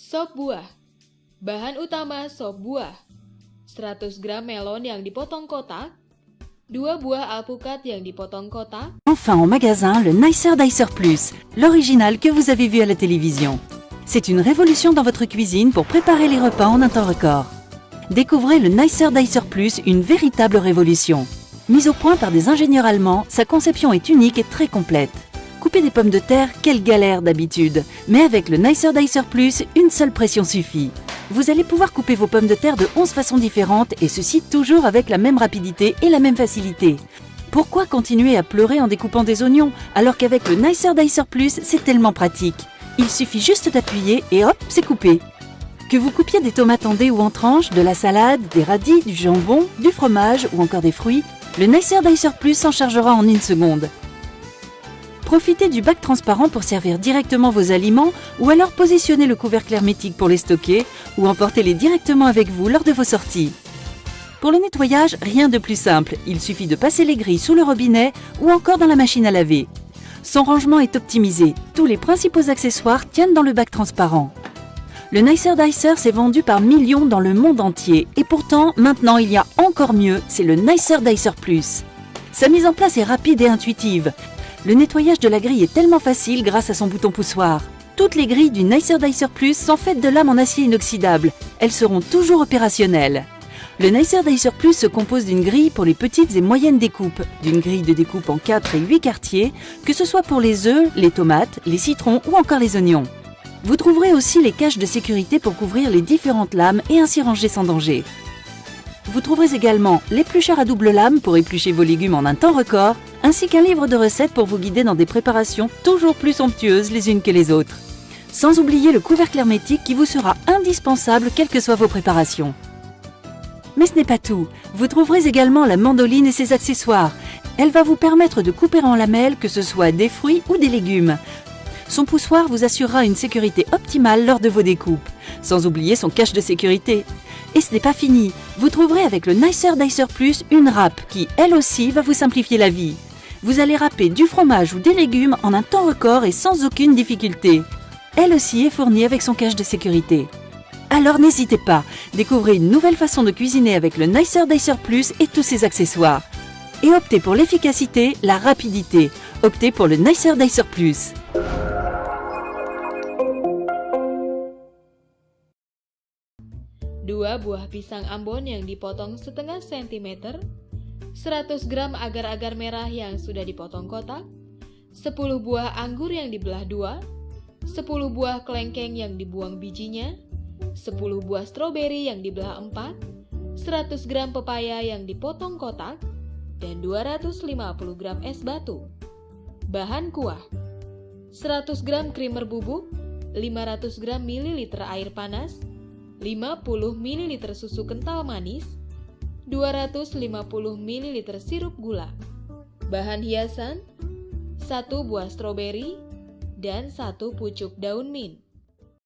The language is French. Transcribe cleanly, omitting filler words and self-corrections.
Sop buah. Bahan utama sop buah: 100 gram melon yang dipotong kotak, 2 buah alpukat yang dipotong kotak. Enfin en magasin, le Nicer Dicer Plus, l'original que vous avez vu à la télévision. C'est une révolution dans votre cuisine pour préparer les repas en un temps record. Découvrez le Nicer Dicer Plus, une véritable révolution. Mise au point par des ingénieurs allemands, sa conception est unique et très complète. Couper des pommes de terre, quelle galère d'habitude. Mais avec le Nicer Dicer Plus, une seule pression suffit. Vous allez pouvoir couper vos pommes de terre de 11 façons différentes et ceci toujours avec la même rapidité et la même facilité. Pourquoi continuer à pleurer en découpant des oignons alors qu'avec le Nicer Dicer Plus, c'est tellement pratique. Il suffit juste d'appuyer et hop, c'est coupé. Que vous coupiez des tomates en dés ou en tranches, de la salade, des radis, du jambon, du fromage ou encore des fruits, le Nicer Dicer Plus s'en chargera en une seconde. Profitez du bac transparent pour servir directement vos aliments ou alors positionnez le couvercle hermétique pour les stocker ou emportez-les directement avec vous lors de vos sorties. Pour le nettoyage, rien de plus simple, il suffit de passer les grilles sous le robinet ou encore dans la machine à laver. Son rangement est optimisé, tous les principaux accessoires tiennent dans le bac transparent. Le Nicer Dicer s'est vendu par millions dans le monde entier et pourtant, maintenant il y a encore mieux, c'est le Nicer Dicer Plus. Sa mise en place est rapide et intuitive. Le nettoyage de la grille est tellement facile grâce à son bouton poussoir. Toutes les grilles du Nicer Dicer Plus sont faites de lames en acier inoxydable. Elles seront toujours opérationnelles. Le Nicer Dicer Plus se compose d'une grille pour les petites et moyennes découpes, d'une grille de découpe en 4 et 8 quartiers, que ce soit pour les œufs, les tomates, les citrons ou encore les oignons. Vous trouverez aussi les caches de sécurité pour couvrir les différentes lames et ainsi ranger sans danger. Vous trouverez également l'éplucheur à double lame pour éplucher vos légumes en un temps record, ainsi qu'un livre de recettes pour vous guider dans des préparations toujours plus somptueuses les unes que les autres. Sans oublier le couvercle hermétique qui vous sera indispensable quelles que soient vos préparations. Mais ce n'est pas tout, vous trouverez également la mandoline et ses accessoires. Elle va vous permettre de couper en lamelles que ce soit des fruits ou des légumes. Son poussoir vous assurera une sécurité optimale lors de vos découpes, sans oublier son cache de sécurité. Et ce n'est pas fini, vous trouverez avec le Nicer Dicer Plus une râpe qui, elle aussi, va vous simplifier la vie. Vous allez râper du fromage ou des légumes en un temps record et sans aucune difficulté. Elle aussi est fournie avec son cache de sécurité. Alors n'hésitez pas, découvrez une nouvelle façon de cuisiner avec le Nicer Dicer Plus et tous ses accessoires. Et optez pour l'efficacité, la rapidité. Optez pour le Nicer Dicer Plus. Dua buah pisang Ambon yang dipotong setengah sentimeter, 100 gram agar-agar merah yang sudah dipotong kotak, 10 buah anggur yang dibelah dua, 10 buah kelengkeng yang dibuang bijinya, 10 buah stroberi yang dibelah 4, 100 gram pepaya yang dipotong kotak, dan 250 gram es batu. Bahan kuah: 100 gram krimer bubuk, 500 gram mililiter air panas, 50 ml susu kental manis, 250 ml sirup gula. Bahan hiasan: 1 buah stroberi dan 1 pucuk daun mint.